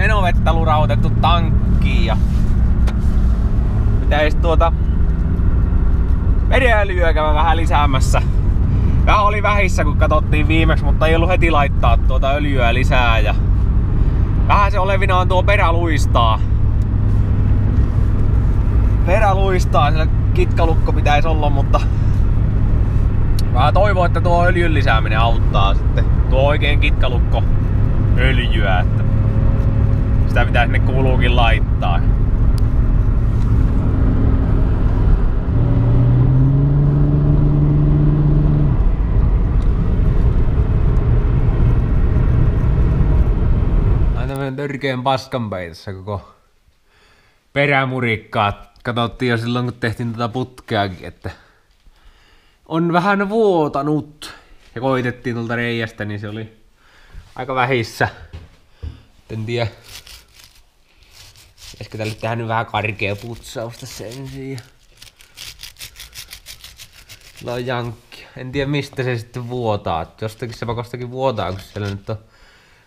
menovettä lurautettu tankkiin ja pitäis vedenöljyä käydä vähän lisäämässä. Vähän oli vähissä kun katsottiin viimeksi, mutta ei ollut heti laittaa öljyä lisää ja vähän se olevinaan tuo perä luistaa. Siellä kitkalukko pitäisi olla, mutta vähän toivoo, että tuo öljyn lisääminen auttaa sitten. Tuo oikein kitkalukko öljyä, että sitä pitää sinne kuuluukin laittaa. Törkeen paskanpeitossa koko perämurikkaa. Katsottiin jo silloin kun tehtiin tätä putkeakin, että on vähän vuotanut. Ja koitettiin tuolta reiästä, niin se oli aika vähissä. En tiedä. Pitäisikö tälle tehdä nyt vähän karkea putsausta ensin. Sillä on jankki. En tiedä mistä se sitten vuotaa. Jostakin se pakostakin vuotaa, kun siellä nyt on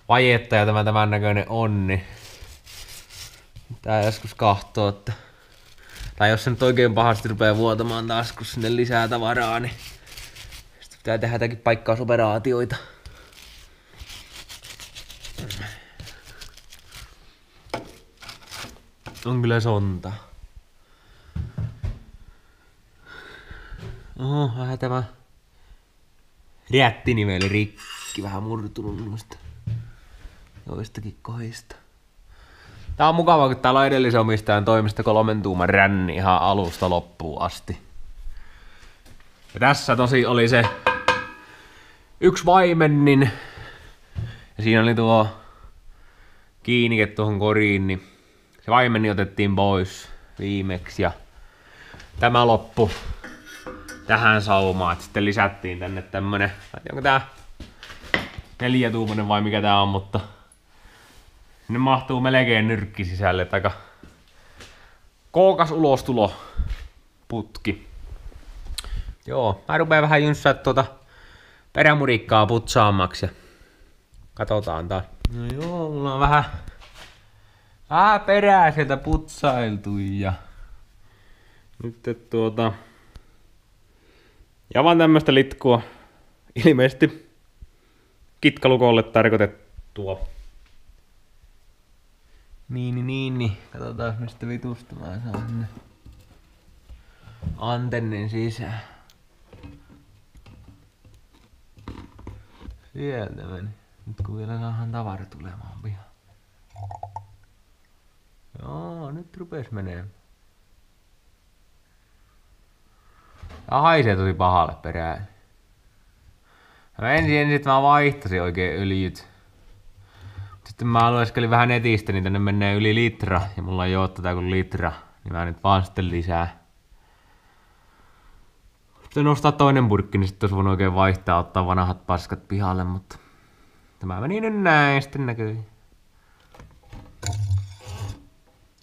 vajetta ja tämän näköinen on, niin tää joskus kahtoo, että tai jos se nyt oikein pahasti rupeaa vuotamaan taas, kun sinne lisää tavaraa, niin sitten pitää tehdä jotakin paikkausoperaatioita. On kyllä sonta. Oho, vähän tämä rättiniveli rikki, vähän murtunut noista joistakin kohdista. Tää on mukavaa, kun täällä on edellisen omistajan toimesta 3 tuuman ränni ihan alusta loppuun asti. Ja tässä tosi oli se yksi vaimennin. Ja siinä oli tuo kiinnike tuohon koriin, niin se vaimenni otettiin pois viimeksi. Ja tämä loppu tähän saumaan. Et sitten lisättiin tänne tämmönen, onko tää 4 tuumainen vai mikä tää on, mutta sinne mahtuu melkein nyrkki sisälle, että aika kookas ulostuloputki. Joo, mä rupean vähän jynssää perämurikkaa putsaammaksi ja katsotaan taas. No joo, mulla on vähän perää sieltä putsailtu ja nyt javan tämmöstä litkua, ilmeisesti kitkalukolle tarkoitettua. Niin. Katsotaan mistä vitusta mä saan sinne antennin sisään. Sieltä meni. Nyt kun vielä saadaan tavara tulemaan pihaan. Joo, nyt rupes menee. Tää haisee tosi pahalle perään. Mä ensin että mä vaihtasin oikein öljyt. Sitten mä lueskelin vähän netistä, niin tänne menee yli litra. Ja mulla ei oo tätä kuin litra. Niin mä nyt vaan sitten lisää. Sitten nostaa toinen purkki, niin sitten olisi voinut oikein vaihtaa, ottaa vanhat paskat pihalle, mutta tämä meni nyt näin sitten näköjään.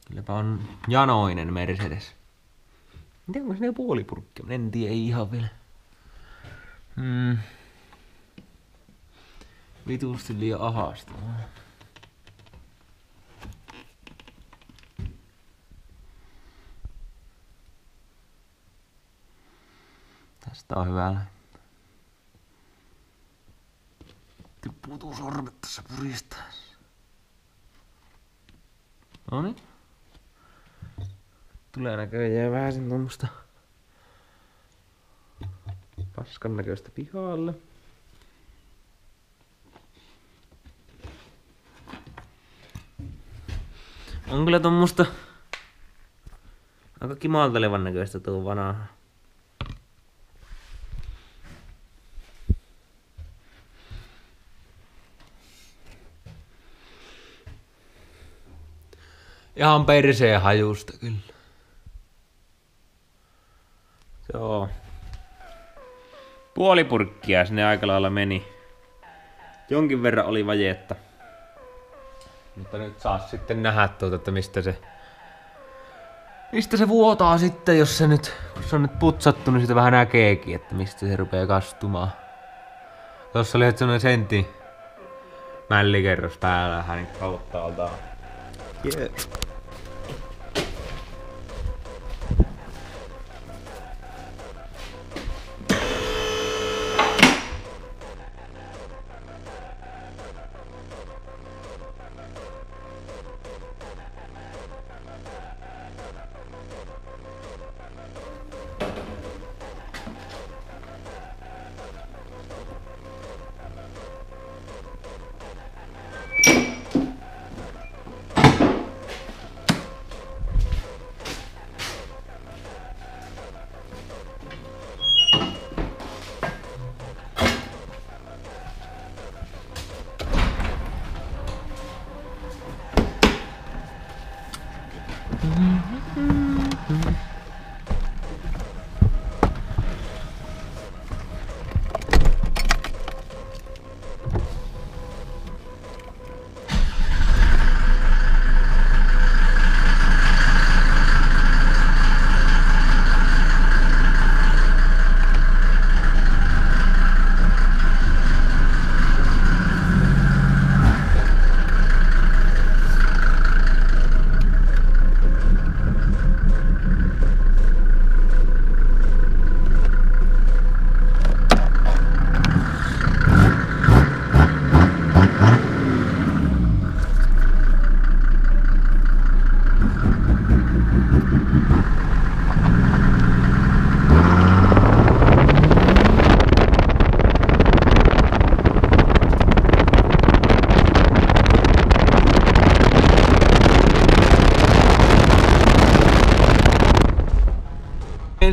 Kylläpä on janoinen Mercedes. En tiedä, onko se puolipurkki, en tiedä, ei ihan vielä. Vitusti liian ahasta. Tästä on hyvä lähteä. Tippuu sormet tässä puristaessa. Noniin. Tulee näköjään vähän sen tommoista paskan näköistä pihalle. On kyllä tommoista aika kimaltelevan näköistä tuo vanha. Ihan perseen hajusta kyllä. Joo. Puolipurkkia sinne aika lailla meni. Jonkin verran oli vajetta. Mutta nyt saa sitten nähdä että mistä se vuotaa sitten, jos se nyt, kun se on nyt putsattu, niin sitä vähän näkeekin, että mistä se rupeaa kastumaan. Tossa oli semmonen sentti mällikerros päällä vähän niin kauttaaltaan. Yeah.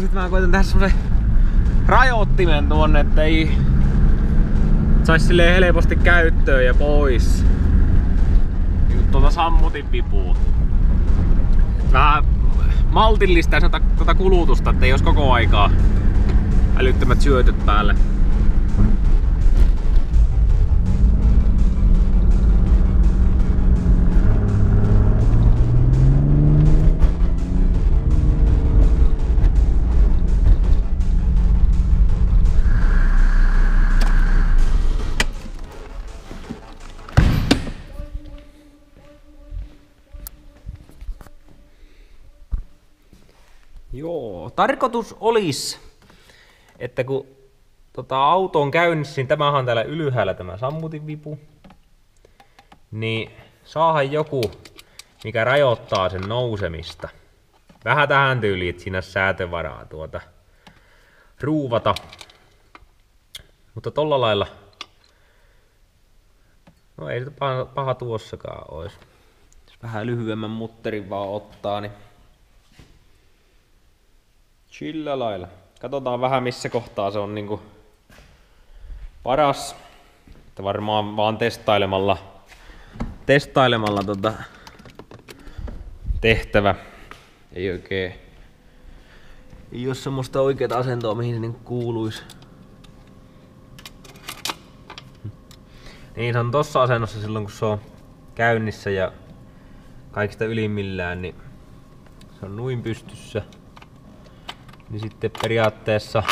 Sitten mä koitan tehdä semmosen rajoittimen tuonne, ettei sais silleen helposti käyttöön ja pois. Tuota sammutin vipua. Vähän maltillistaisi tuota kulutusta, ettei jos koko aikaa älyttömät syötöt päälle. Joo, tarkoitus olisi, että kun auto on käynnissä, niin tämähän on täällä ylhäällä tämä sammutinvipu, niin saadaan joku, mikä rajoittaa sen nousemista. Vähän tähän tyyliin, että siinä säätövaraa ruuvata. Mutta tolla lailla, no ei se paha tuossakaan olisi. Jos vähän lyhyemmän mutterin vaan ottaa, niin sillä lailla. Katsotaan vähän missä kohtaa se on niinku paras. Että varmaan vaan testailemalla tehtävä. Ei oikein. Ei oo semmoista oikeeta asentoa mihin se niinku kuuluis. Niin se on tossa asennossa silloin kun se on käynnissä ja kaikista ylimmillään, niin se on nuin pystyssä. Niin sitten periaatteessa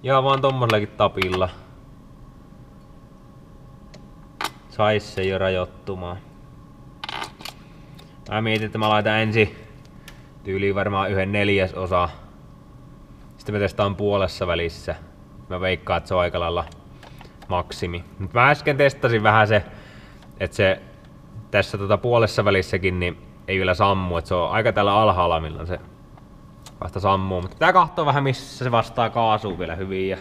ihan vaan tommosellakin tapilla sais se jo rajoittumaan. Mä mietin, että mä laitan ensin tyyliin varmaan 1/4. Sitten mä testaan puolessa välissä. Mä veikkaan, että se on aika lailla maksimi. Mut mä äsken testasin vähän se, että se tässä puolessa välissäkin niin ei vielä sammu, että se on aika tällä alhaalla milloin se vasta sammuu. Mutta pitää katsoa vähän missä se vastaa kaasuun vielä hyvin ja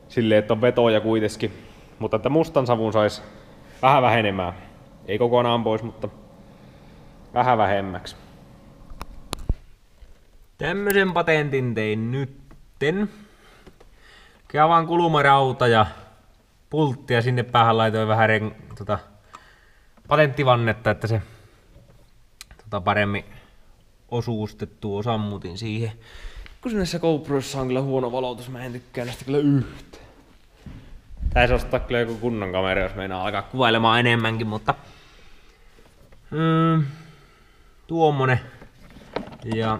silleen, että on vetoja kuitenkin. Mutta että mustan savun sais vähän vähenemään. Ei kokonaan pois, mutta vähän vähemmäksi. Tämmösen patentin tein nytten. Vaan kulumarauta ja pultti ja sinne päähän laitoin vähän patenttivannetta, että se paremmin osuustettua sammutin siihen. Kun näissä GoProissa on kyllä huono valotus, mä en tykkää näistä kyllä yhtään. Täisi ostaa kyllä joku kunnon kamera, jos meinaa alkaa kuvailemaan enemmänkin, mutta tuommoinen. Ja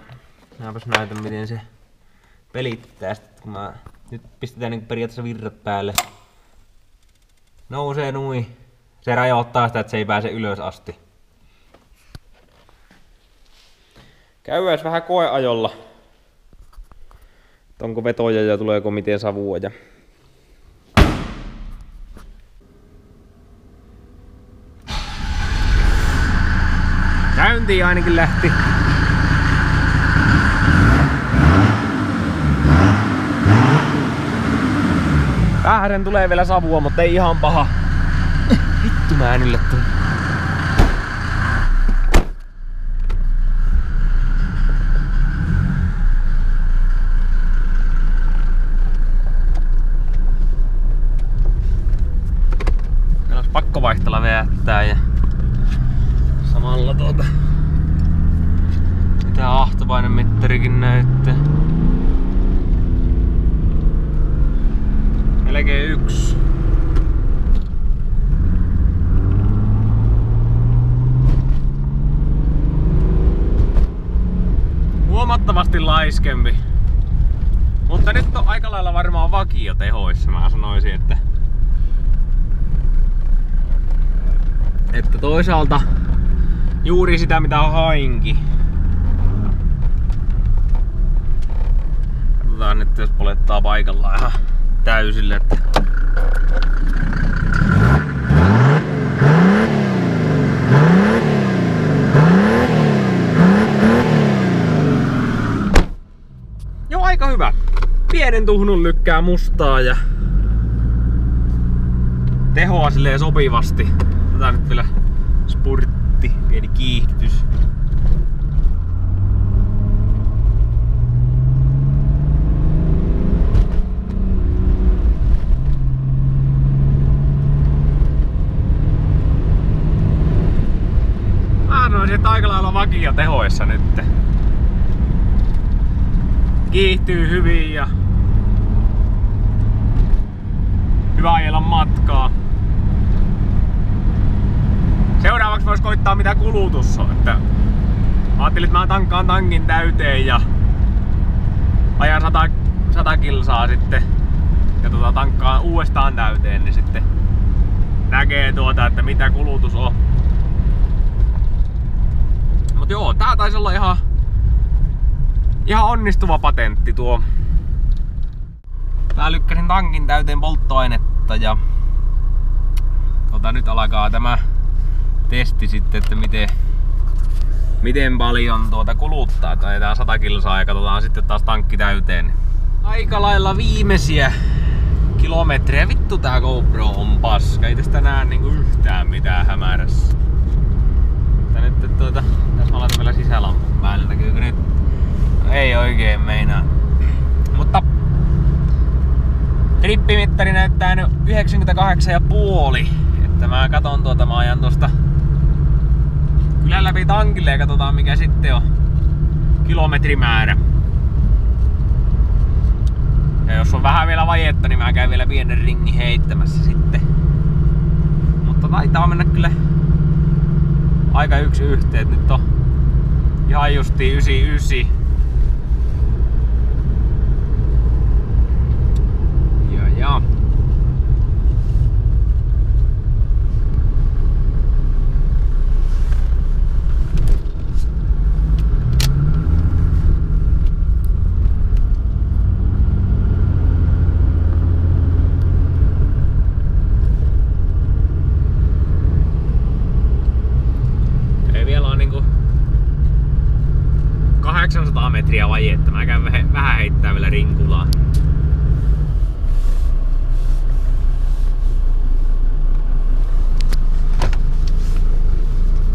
mäpäs näytän miten se pelittää sitten, kun nyt pistetään niin periaatteessa virrat päälle. Nousee nui. Se rajoittaa sitä, että se ei pääse ylös asti. Käydään vähän koeajolla. Onko vetoja ja tuleeko miten savua ja... Käyntiin ainakin lähti. Vähän tulee vielä savua, mutta ei ihan paha. Vittu mä en yllättänyt. Meillä olisi pakko vaihtella veättää ja samalla mitä ahtopainemittarikin näyttää. Melkein 1. Huomattavasti laiskempi. Mutta nyt on aika lailla varmaan vakio tehoissa, mä sanoisin, että toisaalta juuri sitä mitä hainkin. Katsotaan nyt jos polettaa paikallaan ihan täysille, että joo, aika hyvä. Pienen tuhnun lykkää mustaa ja tehoa silleen sopivasti. Otetaan nyt vielä spurtti, pieni kiihdytys. Että aika lailla vakio tehoissa nyt. Kiihtyy hyvin ja hyvä ajella matkaa. Seuraavaksi vois koittaa mitä kulutus on. Että mä ajattelin, että mä tankkaan tankin täyteen ja ajan 100 kilsaa sitten ja tankkaan uudestaan täyteen, niin sitten näkee että mitä kulutus on. Mut joo, tää taisi olla ihan onnistuva patentti tuo. Mä lykkäsin tankin täyteen polttoainetta ja nyt alkaa tämä testi sitten, että miten paljon kuluttaa. Että ajetaan 100 kilsaa ja katsotaan sitten taas tankki täyteen. Aika lailla viimeisiä kilometrejä. Vittu tää GoPro on paska. Ei tästä näe niinku yhtään mitään hämärässä. Nyt tässä mä laitan vielä sisälampun päälle. Näkyykö nyt? Ei oikein meinaa. Mutta trippimittari näyttää nyt 98,5. Että mä katon mä ajan tuosta kylän läpi tankille ja katsotaan mikä sitten on kilometrimäärä. Ja jos on vähän vielä vajetta, niin mä käyn vielä pienen ringin heittämässä sitten. Mutta taitaa mennä kyllä aika yksi yhteen. Nyt on ihan justiin 99. Ja. Ei vielä on niinku 800 metriä vajetta. Mä käyn vähän heittää vielä rinkulaa.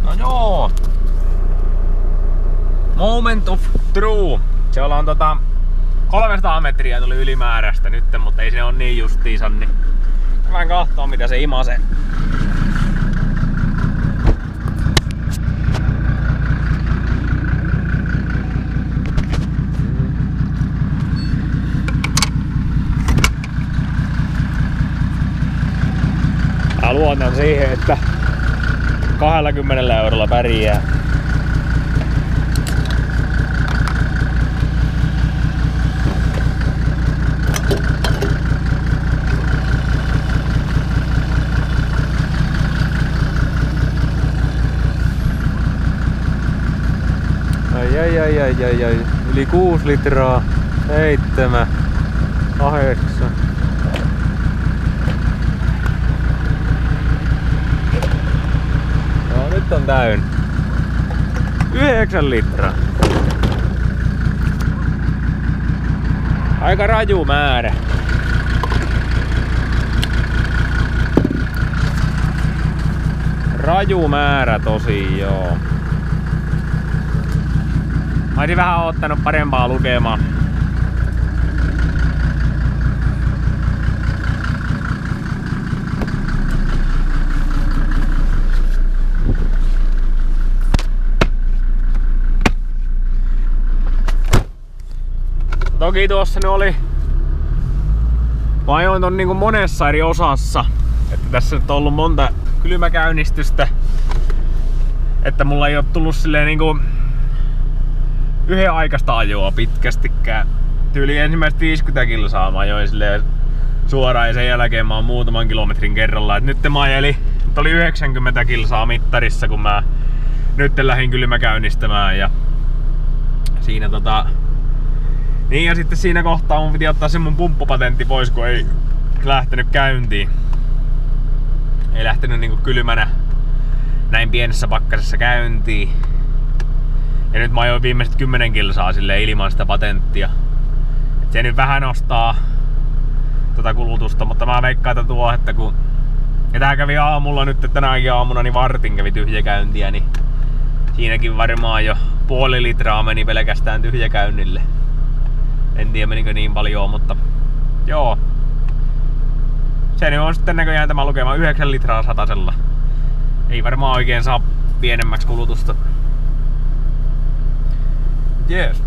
No joo. Moment of true. Se ollaan 300 metriä tuli ylimääräistä nyt, mutta ei se ole niin justiinsa, niin vähän kahtoo mitä se imasee. Mä luotan siihen, että 20 eurolla pärjää. ai. Yli 6 litraa. 7, 8. No nyt on täynnä. 9 litraa. Aika raju määrä. Raju määrä tosi, joo. Mä olisin vähän ottanut parempaa lukemaa. Toki tuossa ne oli... Mä ajoin ton niinku monessa eri osassa. Että tässä nyt on ollut monta kylmäkäynnistystä. Että mulla ei oo tullut silleen niinku... yhden aikaista ajoa pitkästikään. Tyyli ensimmäistä 50 kilsaa mä ajoin silleen suoraan ja sen jälkeen mä oon muutaman kilometrin kerralla. Et nyt mä ajelin, nyt oli 90 kilsaa mittarissa kun mä nyt lähdin kylmäkäynnistämään ja siinä niin ja sitten siinä kohtaa mun piti ottaa se mun pumppupatentti pois kun ei lähtenyt käyntiin. Ei lähtenyt niinku kylmänä näin pienessä pakkasessa käyntiin. Ja nyt mä ajoin viimeiset 10 kilsaa silleen ilman sitä patenttia. Et se nyt vähän nostaa kulutusta, mutta mä veikkaan, että tuo, että kun... Ja tää kävi aamulla nyt, tänäkin aamuna, niin vartin kävi tyhjäkäyntiä, niin siinäkin varmaan jo puoli litraa meni pelkästään tyhjäkäynnille. En tiedä menikö niin paljon, mutta joo. Se nyt on sitten näköjään tämä lukema 9 litraa satasella. Ei varmaan oikein saa pienemmäksi kulutusta. Yes.